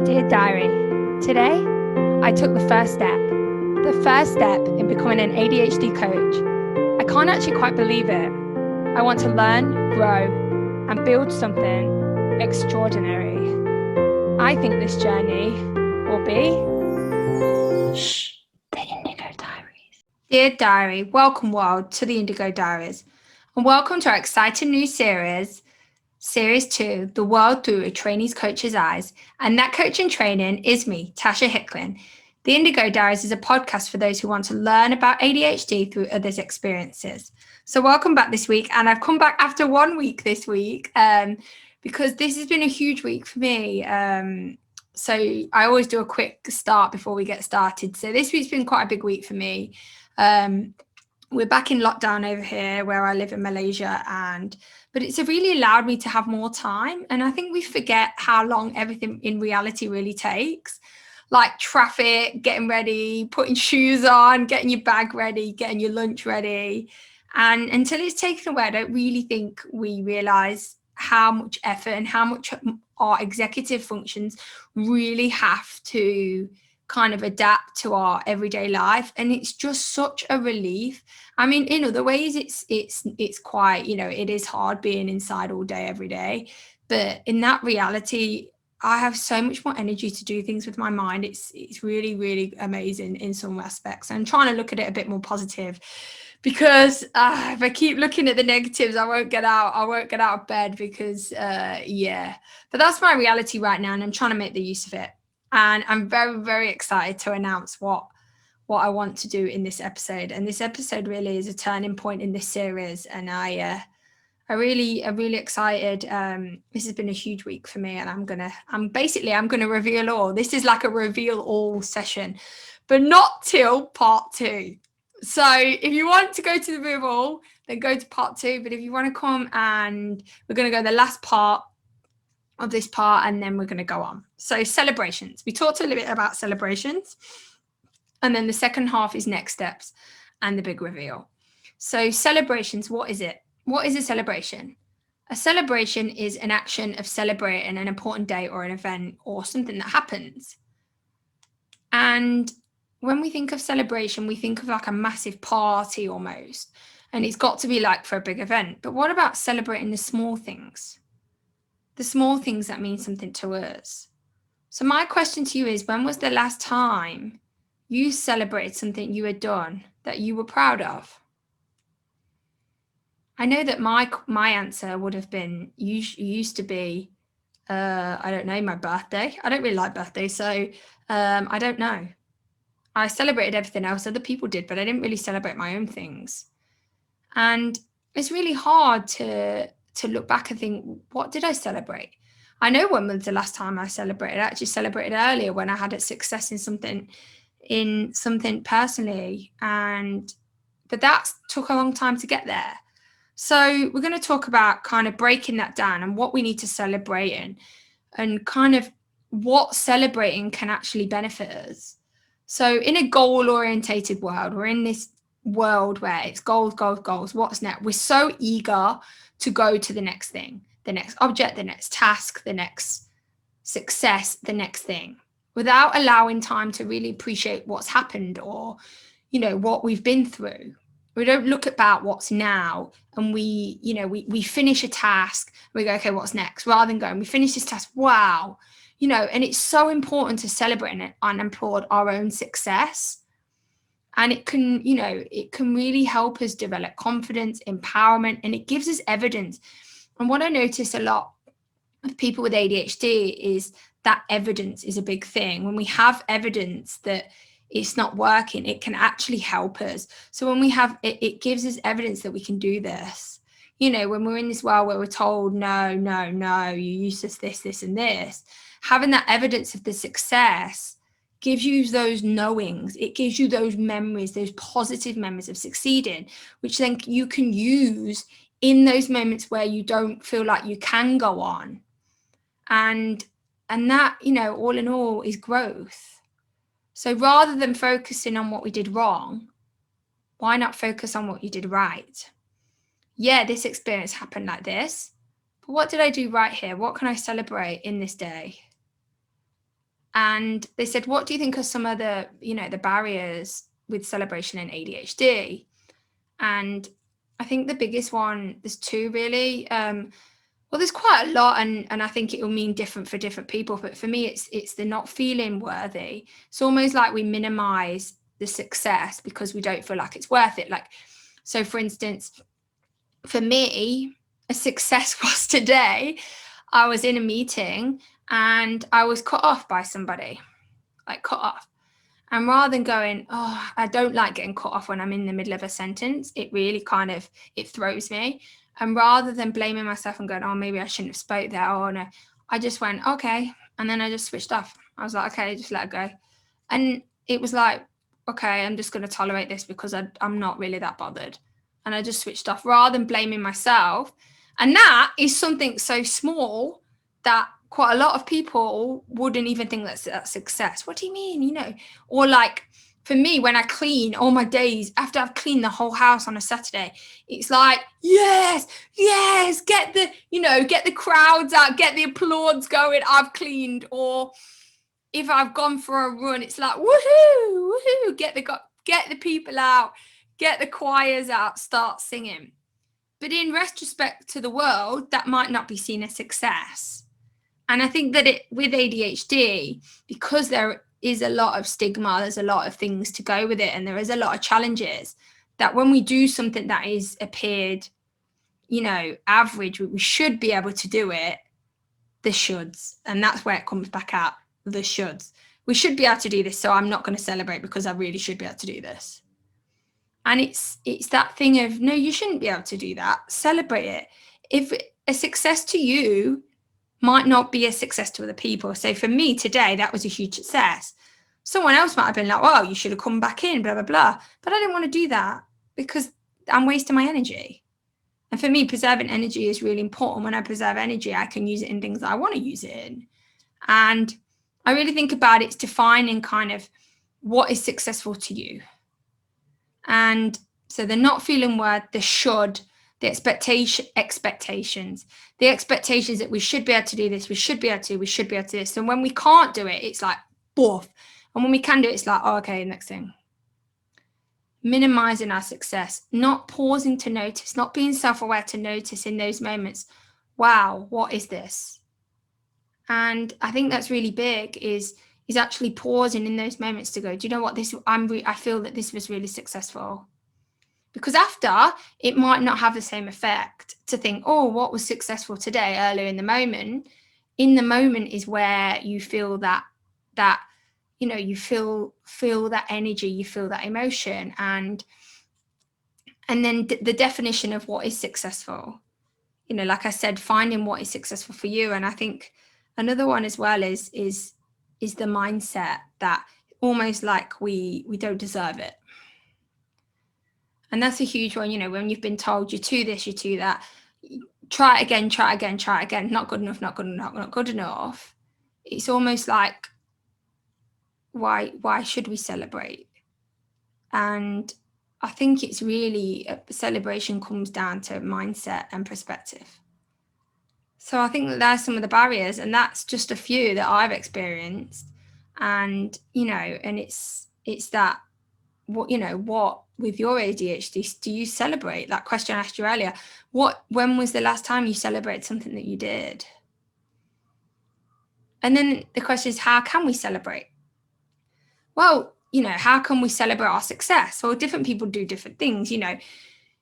Dear Diary, today I took the first step in becoming an ADHD coach. I can't actually quite believe it. I want to learn, grow, and build something extraordinary. I think this journey will be the Indigo Diaries. Dear Diary, welcome world to the Indigo Diaries, and welcome to our exciting new series, Series 2, The World Through a Trainee's Coach's Eyes. And that coaching training is me, Tasha Hickling. The Indigo Diaries is a podcast for those who want to learn about ADHD through others' experiences. So welcome back this week. And I've come back after 1 week this week because this has been a huge week for me. So I always do a quick start before we get started. So this week's been quite a big week for me. We're back in lockdown over here where I live in Malaysia, but it's really allowed me to have more time. And I think we forget how long everything in reality really takes, like traffic, getting ready, putting shoes on, getting your bag ready, getting your lunch ready. And until it's taken away, I don't really think we realize how much effort and how much our executive functions really have to kind of adapt to our everyday life. And it's just such a relief. I mean, in other ways, it's quite, it is hard being inside all day, every day. But in that reality, I have so much more energy to do things with my mind. It's really, really amazing in some aspects. I'm trying to look at it a bit more positive because if I keep looking at the negatives, I won't get out of bed because, But that's my reality right now, and I'm trying to make the use of it. And I'm very, very excited to announce what I want to do in this episode. And this episode really is a turning point in this series. And I'm really excited. This has been a huge week for me, and I'm gonna reveal all. This is like a reveal all session, but not till part 2. So if you want to go to the reveal all, then go to part 2. But if you want to come, and we're gonna go the last part of this part, and then we're going to go on. So celebrations. We talked a little bit about celebrations, and then the second half is next steps and the big reveal. So celebrations, what is it? What is a celebration? A celebration is an action of celebrating an important day or an event or something that happens. And when we think of celebration, we think of like a massive party almost, and it's got to be like for a big event. But what about celebrating the small things? The small things that mean something to us. So my question to you is, when was the last time you celebrated something you had done that you were proud of? I know that my answer would have been, used to be, I don't know, my birthday. I don't really like birthdays, so I don't know. I celebrated everything else other people did, but I didn't really celebrate my own things. And it's really hard to look back and think, what did I celebrate? I know when was the last time I celebrated. I actually celebrated earlier when I had a success in something personally. But that took a long time to get there. So we're going to talk about kind of breaking that down and what we need to celebrate and kind of what celebrating can actually benefit us. So in a goal-orientated world, we're in this world where it's goals. What's next? We're so eager to go to the next thing, the next object, the next task, the next success, the next thing, without allowing time to really appreciate what's happened or, what we've been through. We don't look about what's now, and we finish a task, we go, okay, what's next? Rather than going, we finish this task, wow, and it's so important to celebrate and applaud our own success. And it can really help us develop confidence, empowerment, and it gives us evidence. And what I notice a lot of people with ADHD is that evidence is a big thing. When we have evidence that it's not working, it can actually help us. So when we have it, it gives us evidence that we can do this. When we're in this world where we're told, no, you use this, and this, having that evidence of the success gives you those knowings. It gives you those memories, those positive memories of succeeding, which then you can use in those moments where you don't feel like you can go on. And that, all in all is growth. So rather than focusing on what we did wrong, why not focus on what you did right? Yeah, this experience happened like this, but what did I do right here? What can I celebrate in this day? And they said, what do you think are some of the, the barriers with celebration in ADHD? And I think the biggest one, there's two really. Well, there's quite a lot, and I think it will mean different for different people. But for me, it's the not feeling worthy. It's almost like we minimize the success because we don't feel like it's worth it. Like, so for instance, for me, a success was today, I was in a meeting and I was cut off by somebody, like cut off. And rather than going, oh, I don't like getting cut off when I'm in the middle of a sentence, it really it throws me. And rather than blaming myself and going, oh, maybe I shouldn't have spoke there, oh no, I just went, okay. And then I just switched off. I was like, okay, just let it go. And it was like, okay, I'm just going to tolerate this because I'm not really that bothered. And I just switched off rather than blaming myself. And that is something so small that quite a lot of people wouldn't even think that's success. What do you mean? Or like for me, when I clean all my days after I've cleaned the whole house on a Saturday, it's like, yes, get the crowds out, get the applause going. I've cleaned. Or if I've gone for a run, it's like, woohoo, get the people out, get the choirs out, start singing. But in retrospect to the world, that might not be seen as success. And I think that with ADHD, because there is a lot of stigma, there's a lot of things to go with it, and there is a lot of challenges, that when we do something that is appeared, average, we should be able to do it, the shoulds. And that's where it comes back out, the shoulds. We should be able to do this, so I'm not going to celebrate because I really should be able to do this. And it's that thing of, no, you shouldn't be able to do that. Celebrate it. If a success to you might not be a success to other people. So for me today, that was a huge success. Someone else might have been like, well, you should have come back in, blah, blah, blah. But I didn't want to do that because I'm wasting my energy. And for me, preserving energy is really important. When I preserve energy, I can use it in things that I want to use it in. And I really think about it's defining kind of what is successful to you. And so the not feeling worth, the should, the expectations, the expectations that we should be able to do this, we should be able to do this. And when we can't do it, it's like, boof. And when we can do it, it's like, oh, okay, next thing. Minimizing our success, not pausing to notice, not being self-aware to notice in those moments, wow, what is this? And I think that's really big is actually pausing in those moments to go, do you know what, I feel that this was really successful. Because after, it might not have the same effect to think, oh, what was successful today earlier in the moment. In the moment is where you feel that you feel that energy, you feel that emotion. And then the definition of what is successful, like I said, finding what is successful for you. And I think another one as well is the mindset that almost like we don't deserve it. And that's a huge one, when you've been told you're to this, you're to that, try it again, not good enough, not good enough. It's almost like, why should we celebrate? And I think it's really, celebration comes down to mindset and perspective. So I think that there's some of the barriers, and that's just a few that I've experienced. And, and it's that, what with your ADHD, do you celebrate? That question I asked you earlier, when was the last time you celebrated something that you did? And then the question is, how can we celebrate? Well, how can we celebrate our success? Well, different people do different things.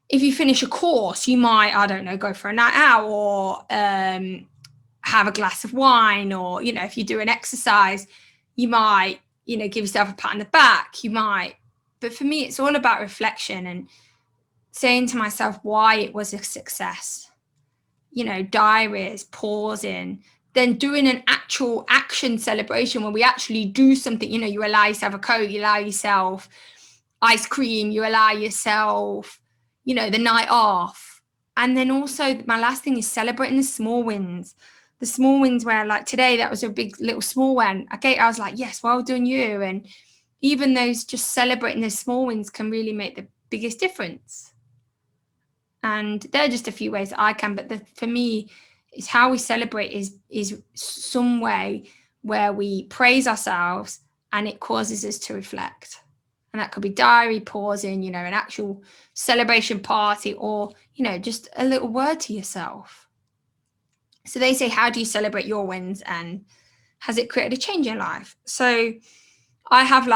If you finish a course, you might, I don't know, go for a night out, or have a glass of wine, or, if you do an exercise, you might, give yourself a pat on the back. But for me, it's all about reflection and saying to myself why it was a success. Diaries, pausing, then doing an actual action celebration where we actually do something. You allow yourself a Coke, you allow yourself ice cream, you allow yourself, the night off. And then also my last thing is celebrating the small wins. The small wins where, like today, that was a big little small one. I was like, yes, well done you. And even those, just celebrating those small wins can really make the biggest difference. And there are just a few ways that I can, but for me, it's how we celebrate is some way where we praise ourselves and it causes us to reflect. And that could be diary, pausing, an actual celebration party, or, just a little word to yourself. So they say, how do you celebrate your wins, and has it created a change in life? So I have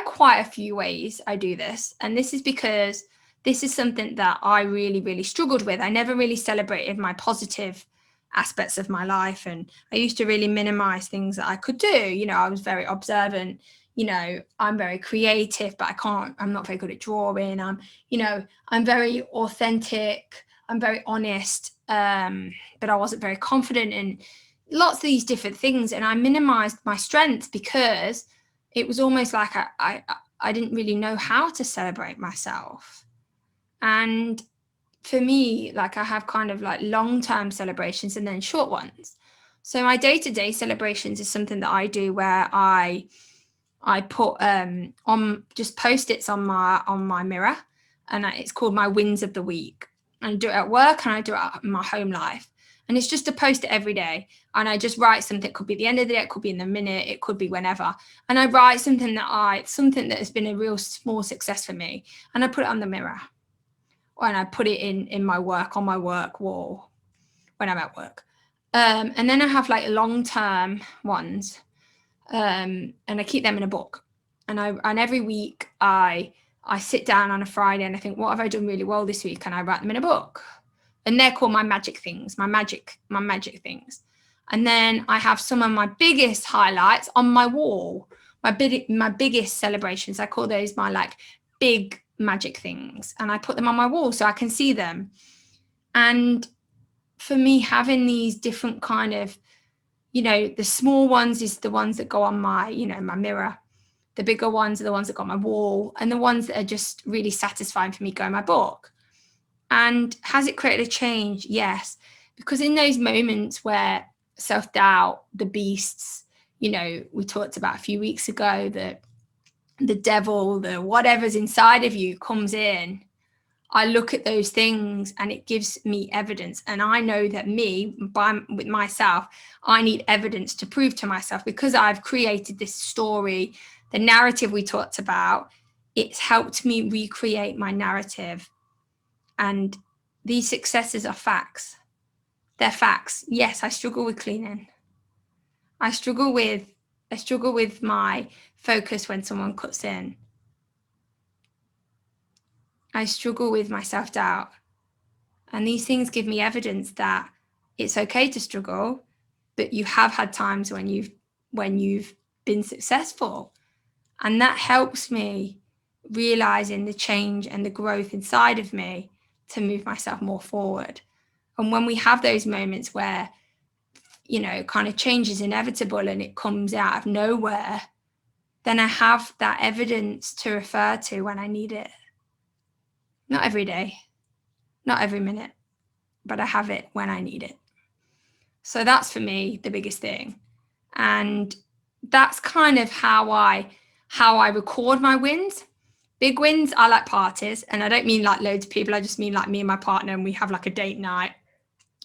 quite a few ways I do this. And this is because this is something that I really, really struggled with. I never really celebrated my positive aspects of my life. And I used to really minimize things that I could do. I was very observant. I'm very creative, but I'm not very good at drawing. I'm very authentic. I'm very honest. But I wasn't very confident in lots of these different things. And I minimized my strengths because it was almost like I didn't really know how to celebrate myself. And for me, I have kind of long-term celebrations and then short ones. So my day-to-day celebrations is something that I do where I put on just Post-its on my mirror, and it's called my wins of the week. And I do it at work and I do it in my home life. And it's just a Post-it every day. And I just write something. It could be the end of the day, it could be in the minute, it could be whenever. And I write something that has been a real small success for me. And I put it on the mirror. And I put it in my work, on my work wall when I'm at work. And then I have long-term ones. And I keep them in a book. And every week I sit down on a Friday and I think, what have I done really well this week? And I write them in a book. And they're called my magic things, my magic things. And then I have some of my biggest highlights on my wall, my biggest celebrations. I call those my big magic things. And I put them on my wall so I can see them. And for me, having these different kind of, the small ones is the ones that go on my, my mirror. The bigger ones are the ones that go on my wall. And the ones that are just really satisfying for me go in my book. And has it created a change? Yes. Because in those moments where self-doubt, the beasts, we talked about a few weeks ago, that the devil, the whatever's inside of you comes in, I look at those things and it gives me evidence. And I know that with myself, I need evidence to prove to myself, because I've created this story, the narrative we talked about. It's helped me recreate my narrative. And these successes are facts. They're facts. Yes, I struggle with cleaning. I struggle with my focus when someone cuts in. I struggle with my self-doubt. And these things give me evidence that it's okay to struggle, but you have had times when you've been successful. And that helps me realizing the change and the growth inside of me to move myself more forward. And when we have those moments where, kind of change is inevitable and it comes out of nowhere, then I have that evidence to refer to when I need it. Not every day, not every minute, but I have it when I need it. So that's for me the biggest thing. And that's kind of how I record my wins. Big wins, I like parties. And I don't mean loads of people. I just mean me and my partner, and we have a date night.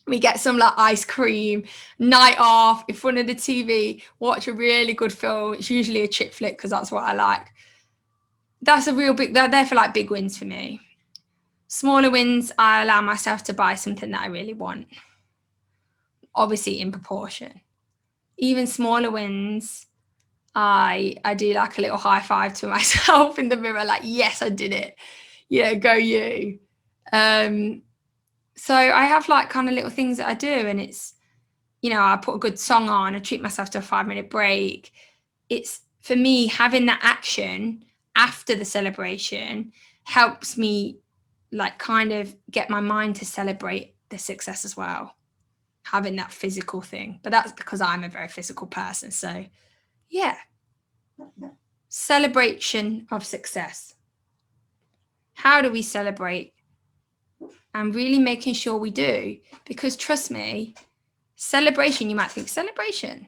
We get some ice cream, night off in front of the TV, watch a really good film. It's usually a chick flick because that's what I like. That's a real big, they're for big wins for me. Smaller wins, I allow myself to buy something that I really want. Obviously in proportion. Even smaller wins, I do a little high five to myself in the mirror, yes, I did it. Go you. So I have kind of little things that I do, and it's, I put a good song on, I treat myself to a 5-minute break. It's, for me, having that action after the celebration helps me kind of get my mind to celebrate the success as well. Having that physical thing. But that's because I'm a very physical person. So yeah. Celebration of success. How do we celebrate? And really making sure we do, because trust me, celebration, you might think celebration,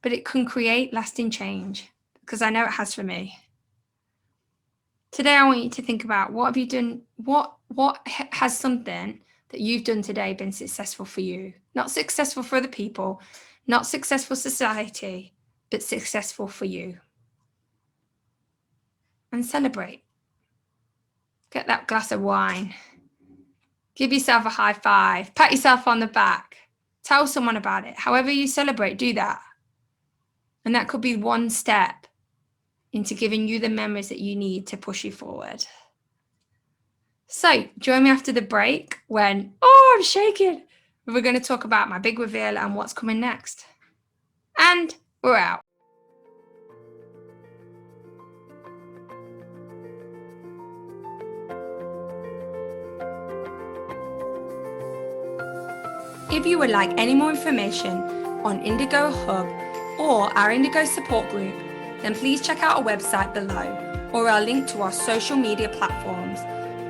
but it can create lasting change, because I know it has for me. Today, I want you to think about, what have you done? What has something that you've done today been successful for you? Not successful for other people, Not successful society, but successful for you. And celebrate. Get that glass of wine. Give yourself a high five. Pat yourself on the back. Tell someone about it. However you celebrate, do that. And that could be one step into giving you the memories that you need to push you forward. So join me after the break when, I'm shaking. We're going to talk about my big reveal and what's coming next. And we're out. If you would like any more information on Indigo Hub or our Indigo support group, then please check out our website below or our link to our social media platforms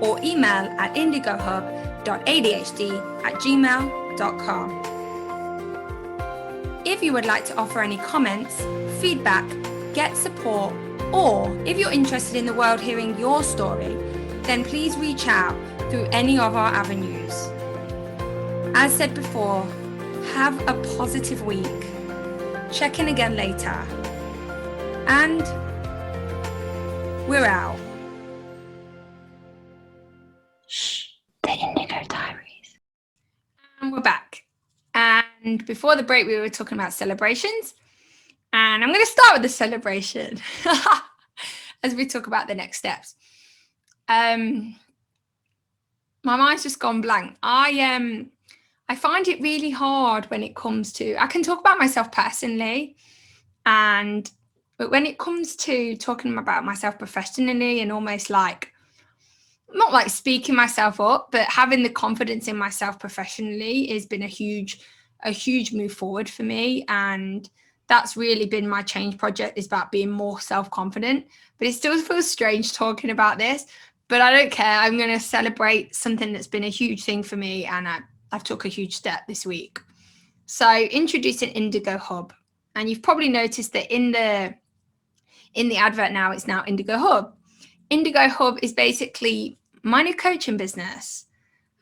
or email at indigohub.adhd@gmail.com. If you would like to offer any comments, feedback, get support, or if you're interested in the world hearing your story, then please reach out through any of our avenues. As said before, have a positive week. Check in again later. And we're out. The Indigo Diaries. And we're back. And before the break, we were talking about celebrations. And I'm going to start with the celebration as we talk about the next steps. My mind's just gone blank. I find it really hard when it comes to, I can talk about myself personally, but when it comes to talking about myself professionally and almost like, not like speaking myself up, but having the confidence in myself professionally has been a huge move forward for me. And that's really been my change project, is about being more self-confident. But it still feels strange talking about this, but I don't care. I'm going to celebrate something that's been a huge thing for me, and I've took a huge step this week. So introducing Indigo Hub. And you've probably noticed that in the advert now, it's now Indigo Hub. Indigo Hub is basically my new coaching business.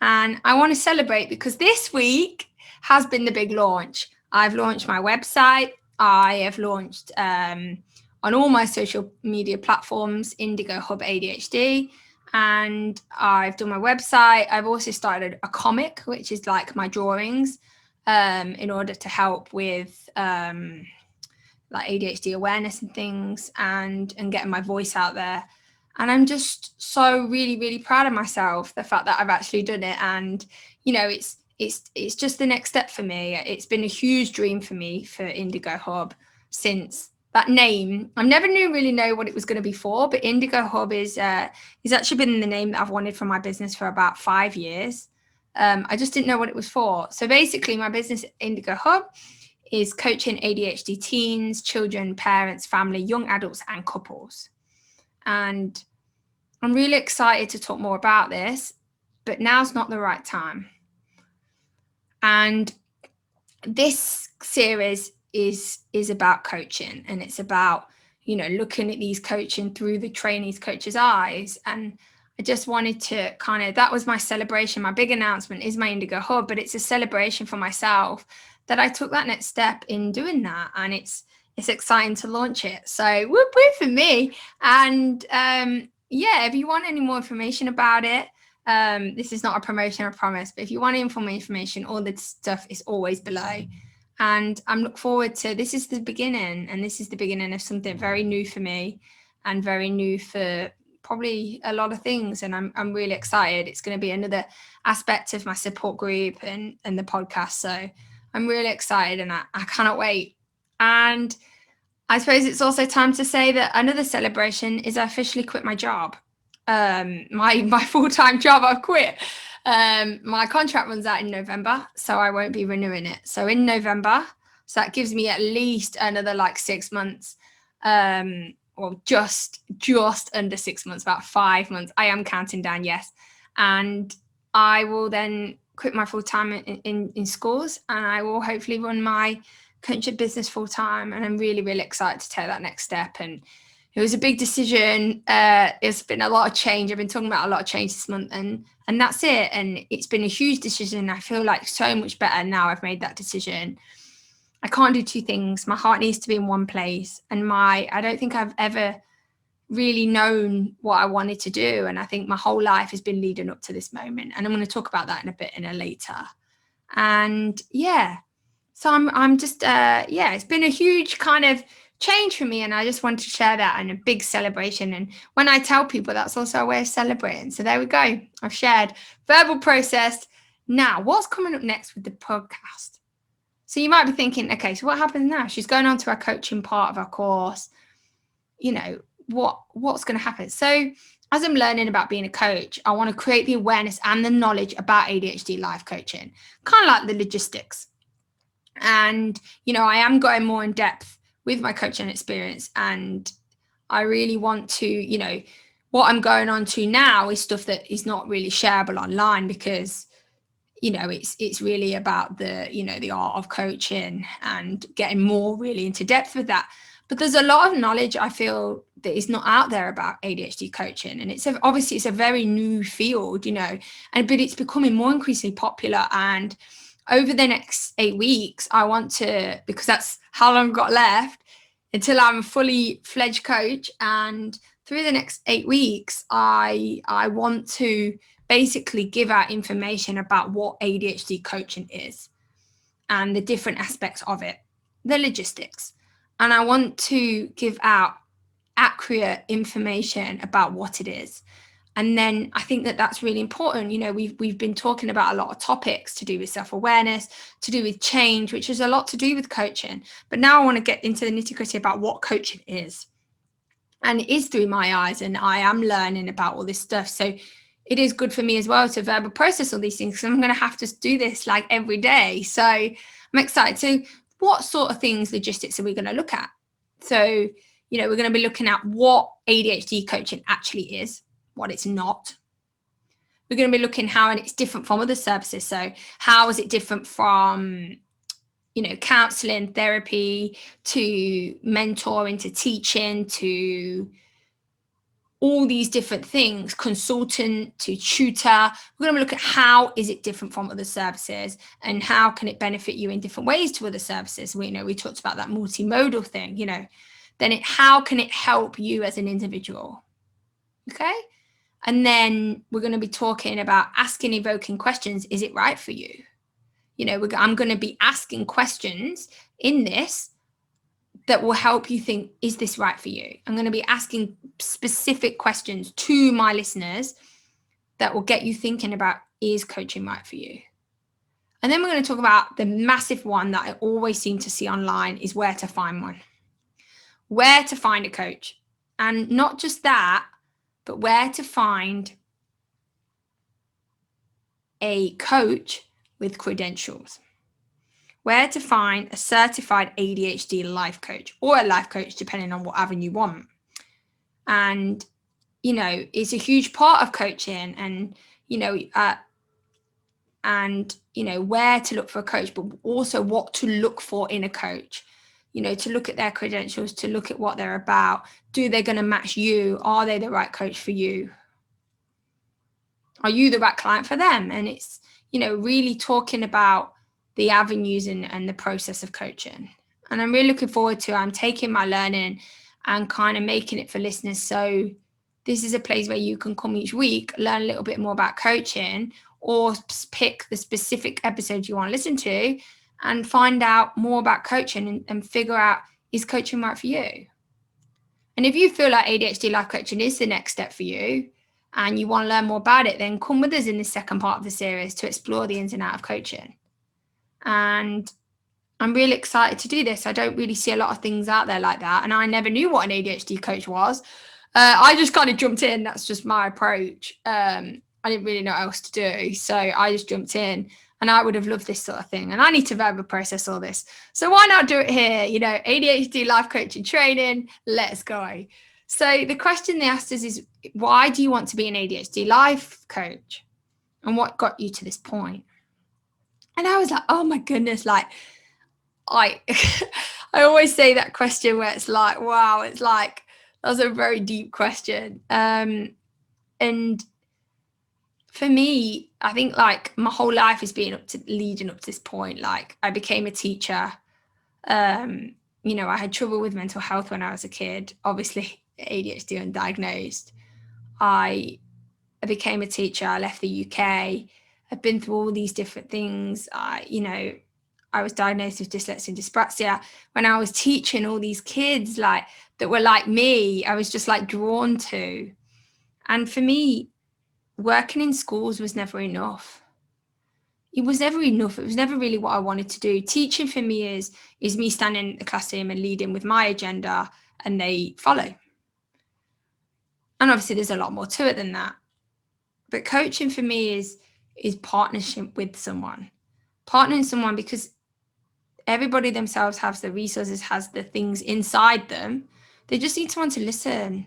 And I want to celebrate because this week has been the big launch. I've launched my website. I have launched on all my social media platforms, Indigo Hub ADHD. And I've done my website. I've also started a comic, which is like my drawings, in order to help with like ADHD awareness and things, and getting my voice out there. And I'm just so really, really proud of myself, the fact that I've actually done it. And, you know, it's just the next step for me. It's been a huge dream for me for Indigo Hub since that name. I never really know what it was going to be for, but Indigo Hub is actually been the name that I've wanted for my business for about 5 years. I just didn't know what it was for. So basically my business Indigo Hub is coaching ADHD teens, children, parents, family, young adults, and couples. And I'm really excited to talk more about this, but now's not the right time. And this series is about coaching, and it's about, you know, looking at these coaching through the trainees coaches' eyes. And I just wanted to that was my celebration. My big announcement is my Indigo Hub, but it's a celebration for myself that I took that next step in doing that. And it's exciting to launch it. So whoop whoop for me. And if you want any more information about it, this is not a promotion, I promise, but if you want any more information, all the stuff is always below. And I'm looking forward to, this is the beginning, and this is the beginning of something very new for me and very new for probably a lot of things. And I'm really excited. It's going to be another aspect of my support group and the podcast. So I'm really excited, and I cannot wait. And I suppose it's also time to say that another celebration is I officially quit my job. My full-time job, I've quit. My contract runs out in November, so I won't be renewing it. So in November, so that gives me at least another like 6 months, or just under 6 months, about 5 months. I am counting down, yes. And I will then quit my full-time in schools, and I will hopefully run my coaching business full-time. And I'm really, really excited to take that next step. And it was a big decision. It's been a lot of change. I've been talking about a lot of change this month, and that's it. And it's been a huge decision. I feel like so much better now I've made that decision. I can't do two things. My heart needs to be in one place. And I don't think I've ever really known what I wanted to do. And I think my whole life has been leading up to this moment. And I'm going to talk about that in a bit later. And yeah, so I'm just, it's been a huge kind of change for me. And I just wanted to share that and a big celebration. And when I tell people, that's also a way of celebrating. So there we go. I've shared verbal processed. Now, what's coming up next with the podcast? So you might be thinking, okay, so what happens now? She's going on to our coaching part of our course. You know, what's going to happen? So as I'm learning about being a coach, I want to create the awareness and the knowledge about ADHD life coaching, kind of like the logistics. And, you know, I am going more in depth with my coaching experience. And I really want to, you know, what I'm going on to now is stuff that is not really shareable online because, you know, it's really about the, you know, the art of coaching and getting more really into depth with that. But there's a lot of knowledge I feel that is not out there about ADHD coaching. And obviously it's a very new field, you know, but it's becoming more increasingly popular. And over the next 8 weeks, I want to, because that's how long I've got left until I'm a fully fledged coach. And through the next 8 weeks, I want to basically give out information about what ADHD coaching is and the different aspects of it, the logistics. And I want to give out accurate information about what it is. And then I think that that's really important. You know, we've been talking about a lot of topics to do with self-awareness, to do with change, which has a lot to do with coaching. But now I want to get into the nitty-gritty about what coaching is. And it is through my eyes, and I am learning about all this stuff. So it is good for me as well to verbal process all these things because I'm going to have to do this like every day. So I'm excited. So what sort of things, logistics, are we going to look at? So, you know, we're going to be looking at what ADHD coaching actually is, what it's not. We're going to be looking how it's different from other services. So how is it different from, you know, counseling, therapy, to mentoring, to teaching, to all these different things, consultant to tutor. We're going to look at how is it different from other services and how can it benefit you in different ways to other services. We know we talked about that multimodal thing, you know, then how can it help you as an individual? Okay. And then we're going to be talking about asking, evoking questions. Is it right for you? You know, I'm going to be asking questions in this that will help you think, is this right for you? I'm going to be asking specific questions to my listeners that will get you thinking about, is coaching right for you? And then we're going to talk about the massive one that I always seem to see online is where to find one. Where to find a coach. And not just that, but where to find a coach with credentials. Where to find a certified ADHD life coach or a life coach, depending on what avenue you want. And, you know, it's a huge part of coaching and, you know, where to look for a coach, but also what to look for in a coach, you know, to look at their credentials, to look at what they're about. Do they going to match you? Are they the right coach for you? Are you the right client for them? And it's, you know, really talking about the avenues and the process of coaching. And I'm really looking forward to, I'm taking my learning and kind of making it for listeners. So this is a place where you can come each week, learn a little bit more about coaching, or pick the specific episode you want to listen to and find out more about coaching and figure out, is coaching right for you? And if you feel like ADHD life coaching is the next step for you and you want to learn more about it, then come with us in the second part of the series to explore the ins and outs of coaching. And I'm really excited to do this. I don't really see a lot of things out there like that. And I never knew what an ADHD coach was. I just kind of jumped in. That's just my approach. I didn't really know what else to do. So I just jumped in and I would have loved this sort of thing. And I need to verbal process all this. So why not do it here? You know, ADHD life coaching training, let's go. So the question they asked us is, why do you want to be an ADHD life coach? And what got you to this point? And I was like, oh my goodness, like I always say that question where it's like, wow, it's like, that's a very deep question. And for me, I think like my whole life has been leading up to this point. Like I became a teacher I had trouble with mental health when I was a kid, obviously ADHD undiagnosed. I became a teacher. I left the UK. I've been through all these different things. I was diagnosed with dyslexia and dyspraxia. When I was teaching all these kids that were like me, I was just drawn to. And for me, working in schools was never enough. It was never enough. It was never really what I wanted to do. Teaching for me is me standing in the classroom and leading with my agenda, and they follow. And obviously there's a lot more to it than that. But coaching for me is partnership with someone. Partnering someone because everybody themselves has the resources, has the things inside them. They just need someone to listen.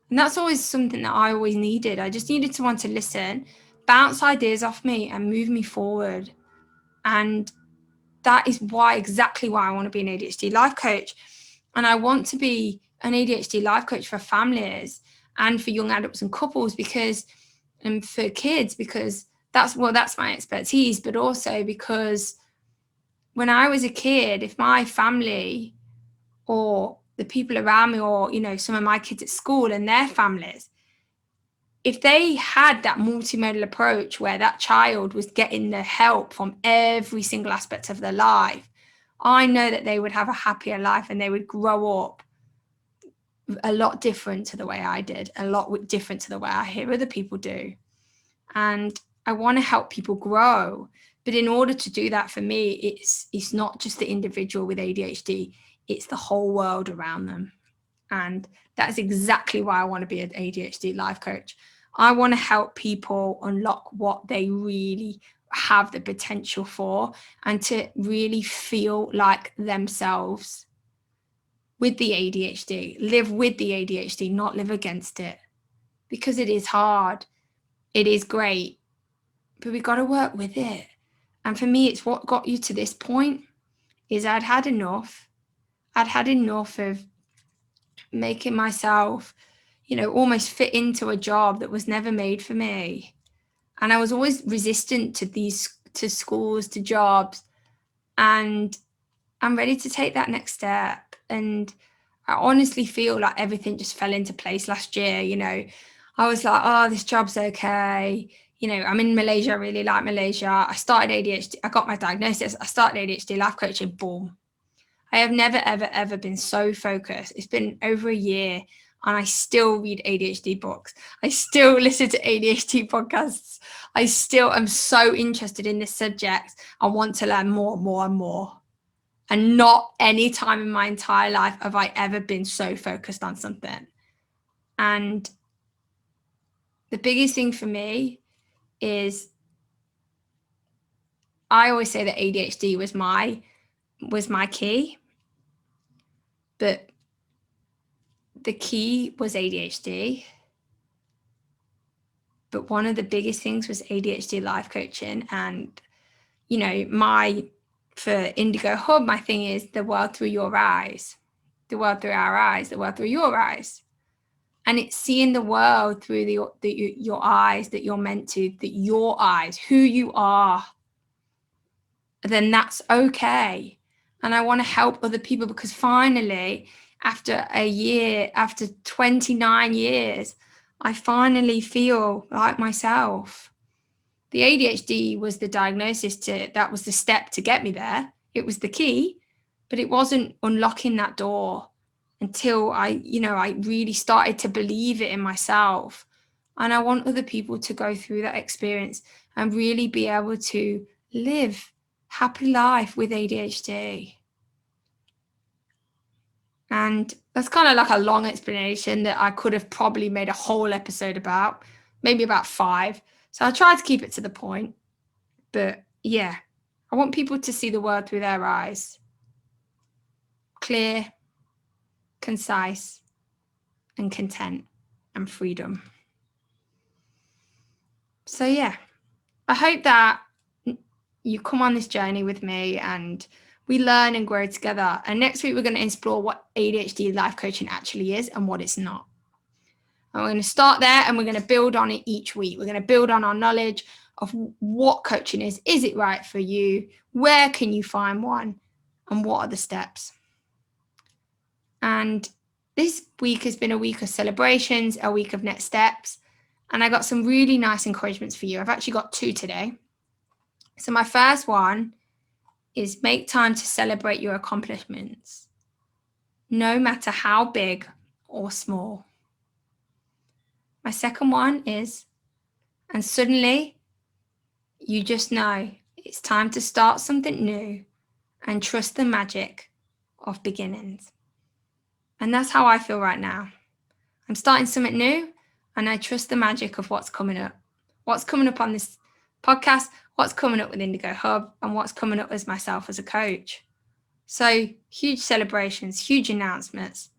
And that's always something that I always needed. I just needed someone to listen, bounce ideas off me and move me forward. And that is exactly why I want to be an ADHD life coach. And I want to be an ADHD life coach for families and for young adults and couples and for kids, because that's my expertise, but also because when I was a kid, if my family or the people around me or, some of my kids at school and their families, if they had that multimodal approach where that child was getting the help from every single aspect of their life, I know that they would have a happier life and they would grow up a lot different to the way I did, a lot different to the way I hear other people do. And I want to help people grow. But in order to do that, for me, it's not just the individual with ADHD, it's the whole world around them. And that's exactly why I want to be an ADHD life coach. I want to help people unlock what they really have the potential for and to really feel like themselves with the ADHD, live with the ADHD, not live against it. Because it is hard. It is great. But we got to work with it. And for me, it's what got you to this point is I'd had enough. I'd had enough of making myself, almost fit into a job that was never made for me. And I was always resistant to schools, to jobs. And I'm ready to take that next step. And I honestly feel like everything just fell into place last year. I was like, oh, this job's okay. I'm in Malaysia. I really like Malaysia. I started ADHD. I got my diagnosis. I started ADHD life coaching. Boom. I have never, ever, ever been so focused. It's been over a year and I still read ADHD books. I still listen to ADHD podcasts. I still am so interested in this subject. I want to learn more, more and more. And not any time in my entire life have I ever been so focused on something. And the biggest thing for me is I always say that ADHD was my key, but the key was ADHD. But one of the biggest things was ADHD life coaching. And, for Indigo Hub, my thing is the world through your eyes, the world through our eyes, the world through your eyes. And it's seeing the world through your eyes that you're meant to, that your eyes, who you are, then that's okay. And I want to help other people because finally, after a year, after 29 years, I finally feel like myself. The ADHD was the diagnosis that was the step to get me there. It was the key, but it wasn't unlocking that door until I really started to believe it in myself. And I want other people to go through that experience and really be able to live happy life with ADHD. And that's kind of like a long explanation that I could have probably made a whole episode about, maybe about 5. So I tried to keep it to the point. But yeah, I want people to see the world through their eyes. Clear, concise, and content and freedom. So yeah, I hope that you come on this journey with me and we learn and grow together. And next week, we're going to explore what ADHD life coaching actually is and what it's not. And we're going to start there and we're going to build on it each week. We're going to build on our knowledge of what coaching is. Is it right for you? Where can you find one? and what are the steps? And this week has been a week of celebrations, a week of next steps. And I got some really nice encouragements for you. I've actually got 2 today. So my first one is make time to celebrate your accomplishments, no matter how big or small. My second one is, and suddenly you just know it's time to start something new and trust the magic of beginnings. And that's how I feel right now. I'm starting something new and I trust the magic of what's coming up. What's coming up on this podcast, what's coming up with Indigo Hub, and what's coming up as myself as a coach. So huge celebrations, huge announcements.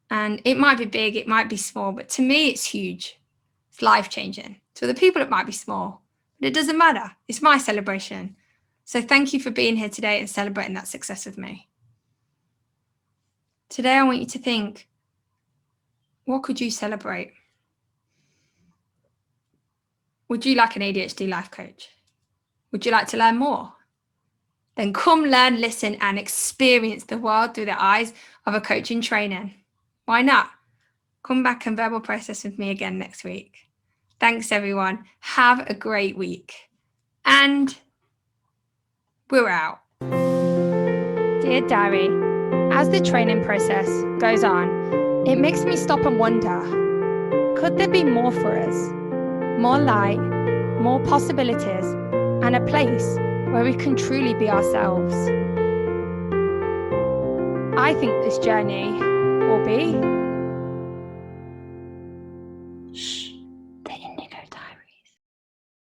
And it might be big, it might be small, but to me it's huge. It's life-changing. To other people it might be small, but it doesn't matter. It's my celebration. So thank you for being here today and celebrating that success with me. Today I want you to think, what could you celebrate? Would you like an ADHD life coach? Would you like to learn more? Then come learn, listen, and experience the world through the eyes of a coach in training. Why not? Come back and verbal process with me again next week. Thanks, everyone. Have a great week. And we're out. Dear Diary, as the training process goes on, it makes me stop and wonder, could there be more for us? More light, more possibilities, and a place where we can truly be ourselves. I think this journey will be